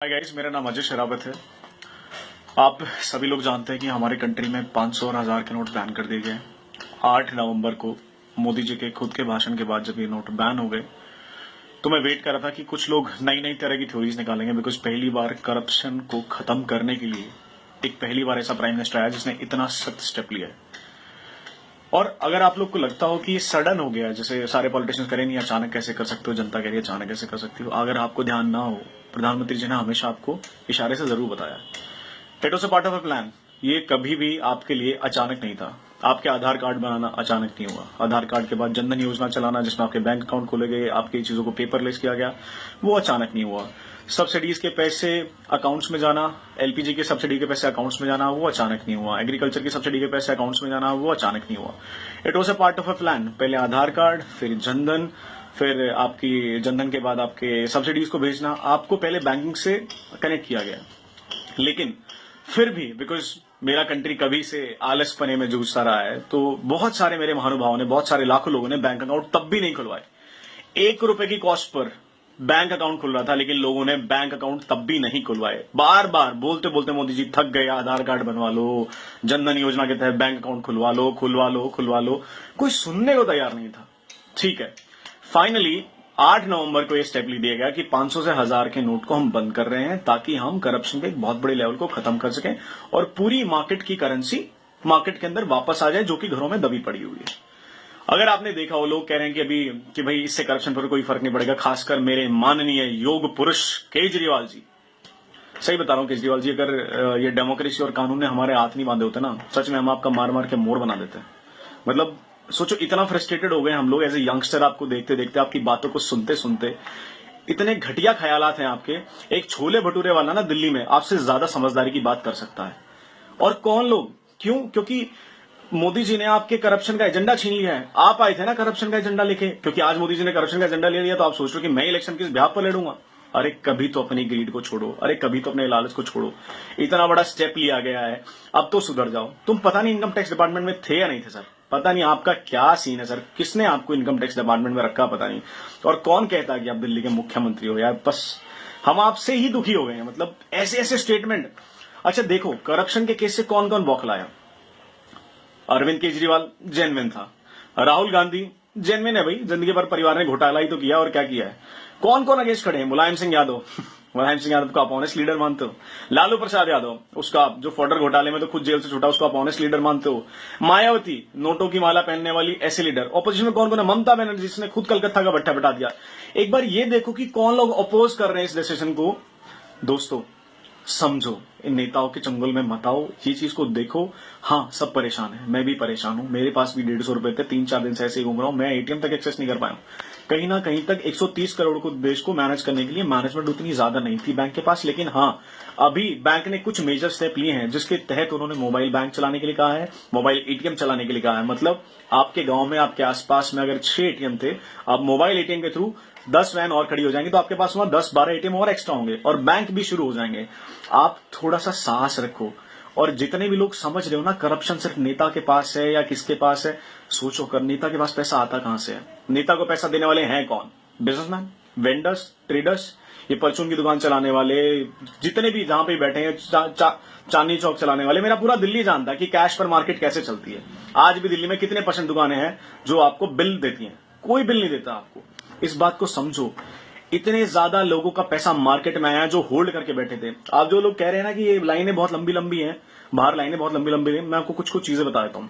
Hi guys, मेरा नाम अजय शरावत है। आप सभी लोग जानते हैं कि हमारे कंट्री में 500 और 1000 के नोट बैन कर दिए गए। 8 नवंबर को मोदी जी के खुद के भाषण के बाद जब ये नोट बैन हो गए तो मैं वेट कर रहा था कि कुछ लोग नई नई तरह की थ्योरीज निकालेंगे, बिकॉज पहली बार करप्शन को खत्म करने के लिए एक पहली बार ऐसा प्राइम मिनिस्टर आया जिसने इतना सख्त स्टेप लिया है। और अगर आप लोग को लगता हो कि ये सडन हो गया, जैसे सारे पॉलिटिशियंस करें नहीं, अचानक कैसे कर सकते हो, जनता कह रही है अचानक कैसे कर सकती हो, अगर आपको ध्यान ना हो, प्रधानमंत्री जी ने हमेशा आपको इशारे से जरूर बताया, it was a part of a plan. ये कभी भी आपके लिए अचानक नहीं था। आपके आधार कार्ड बनाना अचानक नहीं हुआ। आधार कार्ड के बाद जनधन योजना चलाना, जिसमें आपके बैंक अकाउंट खोले गए, आपकी चीजों को पेपरलेस किया गया, वो अचानक नहीं हुआ। सब्सिडीज के पैसे अकाउंट्स में जाना, एलपीजी के सब्सिडी के पैसे अकाउंट्स में जाना, वो अचानक नहीं हुआ। एग्रीकल्चर की सब्सिडी के पैसे अकाउंट्स में जाना, वो अचानक नहीं हुआ। It was a part of a plan. पहले आधार कार्ड, फिर जनधन, फिर आपकी जनधन के बाद आपके सब्सिडीज को भेजना, आपको पहले बैंकिंग से कनेक्ट किया गया। लेकिन फिर भी बिकॉज मेरा कंट्री कभी से आलसपने में जूझता रहा है, तो बहुत सारे मेरे महानुभावों ने, बहुत सारे लाखों लोगों ने बैंक अकाउंट तब भी नहीं खुलवाए। 1 रुपए की कॉस्ट पर बैंक अकाउंट खुल रहा था, लेकिन लोगों ने बैंक अकाउंट तब भी नहीं खुलवाए। बार बार बोलते बोलते मोदी जी थक गए, आधार कार्ड बनवा लो, जनधन योजना के तहत बैंक अकाउंट खुलवा लो, खुलवा लो, खुलवा लो, कोई सुनने को तैयार नहीं था। ठीक है, फाइनली 8 नवंबर को यह स्टेप ले दिया गया कि 500 से 1000 के नोट को हम बंद कर रहे हैं, ताकि हम करप्शन के एक बहुत बड़े लेवल को खत्म कर सकें और पूरी मार्केट की करेंसी मार्केट के अंदर वापस आ जाए, जो कि घरों में दबी पड़ी हुई है। अगर आपने देखा हो, लोग कह रहे हैं कि भाई इससे करप्शन पर कोई फर्क नहीं पड़ेगा, खासकर मेरे माननीय योग पुरुष केजरीवाल जी। सही बता रहा हूं केजरीवाल जी, अगर ये डेमोक्रेसी और कानून ने हमारे हाथ नहीं बांधे होते ना, सच में हम आपका मार मार के मोर बना देते हैं। मतलब सोचो, इतना फ्रस्ट्रेटेड हो गए हम लोग एज ए यंगस्टर, आपको देखते देखते, आपकी बातों को सुनते सुनते। इतने घटिया ख्यालात हैं आपके। एक छोले भटूरे वाला ना दिल्ली में आपसे ज्यादा समझदारी की बात कर सकता है। और कौन लोग? क्यों? क्योंकि मोदी जी ने आपके करप्शन का एजेंडा छीन लिया है। आप आए थे ना करप्शन का एजेंडा लेके, क्योंकि आज मोदी जी ने करप्शन का एजेंडा ले लिया, तो आप सोच रहे हो कि मैं इलेक्शन किस ब्याह पर लड़ूंगा। अरे कभी तो अपनी ग्रीड को छोड़ो, अरे कभी तो अपने लालच को छोड़ो। इतना बड़ा स्टेप लिया गया है, अब तो सुधर जाओ। तुम पता नहीं इनकम टैक्स डिपार्टमेंट में थे या नहीं थे सर, पता नहीं आपका क्या सीन है सर, किसने आपको इनकम टैक्स डिपार्टमेंट में रखा पता नहीं। और कौन कहता है कि आप दिल्ली के मुख्यमंत्री हो यार, बस हम आपसे ही दुखी हो गए हैं। मतलब ऐसे ऐसे स्टेटमेंट। अच्छा देखो, करप्शन के केस से कौन कौन बौखलाया। अरविंद केजरीवाल जेन्युइन था, राहुल गांधी जेन्युइन है भाई, जिंदगी भर परिवार ने घोटाला ही तो किया, और क्या किया है। कौन कौन अगेंस्ट खड़े हैं? मुलायम सिंह यादव मुलायम सिंह यादव को आप ऑनेस्ट लीडर मानते हो? लालू प्रसाद यादव, उसका जो फॉर्डर घोटाले में तो खुद जेल से छूटा, उसको आप ऑनेस्ट लीडर मानते हो? मायावती, नोटों की माला पहनने वाली ऐसे लीडर। ऑपोजिशन में कौन कौन है? ममता बनर्जी, जिसने खुद कलकत्ता का भट्टा बिठा दिया। एक बार ये देखो कि कौन लोग अपोज कर रहे हैं इस डिसीजन को। दोस्तों समझो, इन नेताओं के चंगुल में मत आओ, ये चीज को देखो। हाँ, सब परेशान है, मैं भी परेशान हूं, मेरे पास भी 150 रुपए थे, 3-4 दिन से ऐसे ही घूम रहा हूं, मैं एटीएम तक एक्सेस नहीं कर पाया हूं। कहीं ना कहीं तक 130 करोड़ को देश को मैनेज करने के लिए मैनेजमेंट उतनी ज्यादा नहीं थी बैंक के पास। लेकिन हाँ, अभी बैंक ने कुछ मेजर स्टेप लिए हैं, जिसके तहत उन्होंने मोबाइल बैंक चलाने के लिए कहा है, मोबाइल एटीएम चलाने के लिए कहा है। मतलब आपके गांव में, आपके आसपास में अगर 6 एटीएम थे, अब मोबाइल एटीएम के थ्रू 10 वैन और खड़ी हो जाएंगी, तो आपके पास वहां 10-12 एटीएम और एक्स्ट्रा होंगे, और बैंक भी शुरू हो जाएंगे। आप थोड़ा सा साहस रखो। और जितने भी लोग समझ रहे हो ना करप्शन सिर्फ नेता के पास है या किसके पास है, सोचो कर नेता के पास पैसा आता कहां से है। नेता को पैसा देने वाले हैं कौन? बिजनेसमैन, वेंडर्स, ट्रेडर्स, ये परचून की दुकान चलाने वाले, जितने भी जहां पे बैठे हैं, चांदनी चौक चलाने वाले। मेरा पूरा दिल्ली जानता है कि कैश पर मार्केट कैसे चलती है। आज भी दिल्ली में कितने % दुकानें हैं जो आपको बिल देती हैं? कोई बिल नहीं देता आपको। इस बात को समझो। इतने ज्यादा लोगों का पैसा मार्केट में आया जो होल्ड करके बैठे थे। आप जो लोग कह रहे हैं ना कि ये लाइनें बहुत लंबी लंबी हैं, बाहर लाइनें बहुत लंबी लंबी हैं, मैं आपको कुछ कुछ चीजें बता देता हूं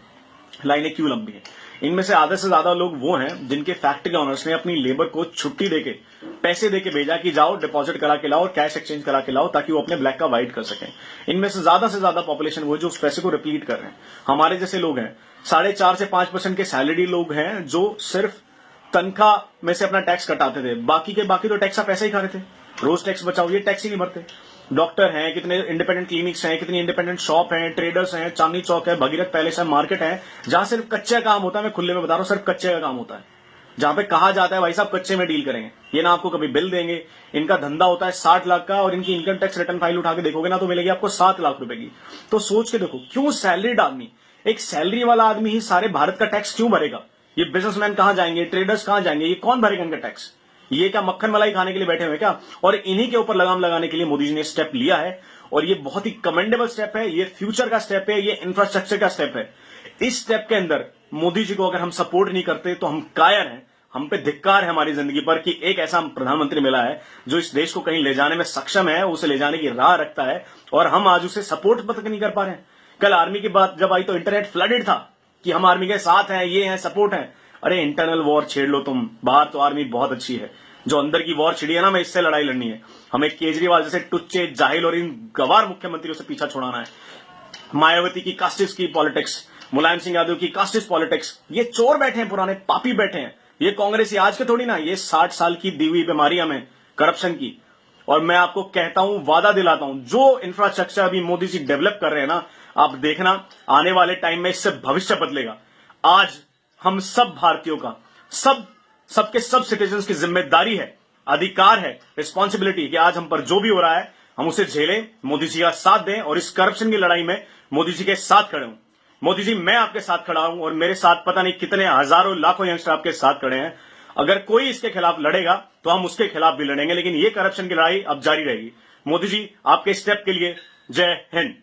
लाइनें क्यों लंबी हैं। इनमें से आधे से ज्यादा लोग वो हैं जिनके फैक्ट्री ओनर्स ने अपनी लेबर को छुट्टी देके, पैसे देके भेजा कि जाओ डिपॉजिट करा के लाओ और कैश एक्सचेंज करा के लाओ, ताकि वो अपने ब्लैक का व्हाइट कर सकें। इनमें से ज्यादा पॉपुलेशन वो जो उस पैसे को रिपीट कर रहे हैं। हमारे जैसे लोग हैं, 4.5 से 5% के सैलरी लोग हैं जो सिर्फ तनख्वाह में से अपना टैक्स कटाते थे। बाकी तो टैक्स आप पैसे ही खा रहे थे। रोज टैक्स बचाओ, ये टैक्स ही नहीं भरते। डॉक्टर हैं, कितने इंडिपेंडेंट क्लिनिक्स हैं, कितनी इंडिपेंडेंट शॉप हैं, ट्रेडर्स हैं, चांदनी चौक है, भगीरथ पैलेस है, मार्केट है, जहां सिर्फ कच्चे का काम होता है। मैं खुले में बता रहा हूं, सिर्फ कच्चे का काम होता है। जहां पे कहा जाता है भाई साहब कच्चे में डील करेंगे, ये ना आपको कभी बिल देंगे। इनका धंधा होता है 60 लाख का, और इनकी इनकम टैक्स रिटर्न फाइल उठा के देखोगे ना तो मिलेगी आपको 7 लाख रुपए की। तो सोच के देखो, क्यों सैलरीड आदमी, एक सैलरी वाला आदमी ही सारे भारत का टैक्स क्यों भरेगा? ये बिजनेसमैन कहां जाएंगे, ट्रेडर्स कहां जाएंगे, ये कौन भरेगा इनका टैक्स? ये क्या मक्खन मलाई खाने के लिए बैठे हुए क्या? और इन्हीं के ऊपर लगाम लगाने के लिए मोदी जी ने स्टेप लिया है और ये बहुत ही कमेंडेबल स्टेप है, ये फ्यूचर का स्टेप है, ये इंफ्रास्ट्रक्चर का स्टेप है। इस स्टेप के अंदर मोदी जी को अगर हम सपोर्ट नहीं करते तो हम कायर हैं, हम पे धिक्कार है हमारी जिंदगी पर कि एक ऐसा प्रधानमंत्री मिला है जो इस देश को कहीं ले जाने में सक्षम है, उसे ले जाने की राह रखता है और हम आज उसे सपोर्ट तक नहीं कर पा रहे हैं। कल आर्मी की बात जब आई तो इंटरनेट फ्लडेड था कि हम आर्मी के साथ हैं, ये हैं, सपोर्ट है। अरे इंटरनल वॉर छेड़ लो तुम, बाहर तो आर्मी बहुत अच्छी है, जो अंदर की वॉर छिड़ी है ना, हमें इससे लड़ाई लड़नी है। हमें केजरीवाल जैसे टुच्चे, जाहिल और इन गवार मुख्यमंत्रियों से पीछा छुड़ाना है। मायावती की कास्टिस्ट की पॉलिटिक्स, मुलायम सिंह यादव की कास्टिस्ट पॉलिटिक्स, ये चोर बैठे हैं, पुराने पापी बैठे हैं। ये कांग्रेस आज के थोड़ी ना, ये 60 साल की दी हुई बीमारी हमें करप्शन की। और मैं आपको कहता हूं, वादा दिलाता हूं, जो इंफ्रास्ट्रक्चर अभी मोदी जी डेवलप कर रहे हैं ना, आप देखना आने वाले टाइम में इससे भविष्य बदलेगा। आज हम सब भारतीयों का, सबके सब सिटीजन्स की जिम्मेदारी है, अधिकार है, रिस्पॉन्सिबिलिटी कि आज हम पर जो भी हो रहा है हम उसे झेलें, मोदी जी का साथ दें और इस करप्शन की लड़ाई में मोदी जी के साथ खड़े हों। मोदी जी, मैं आपके साथ खड़ा हूं और मेरे साथ पता नहीं कितने हजारों लाखों यंगस्टर आपके साथ खड़े हैं। अगर कोई इसके खिलाफ लड़ेगा तो हम उसके खिलाफ भी लड़ेंगे, लेकिन ये करप्शन की लड़ाई अब जारी रहेगी। मोदी जी, आपके स्टेप के लिए जय हिंद।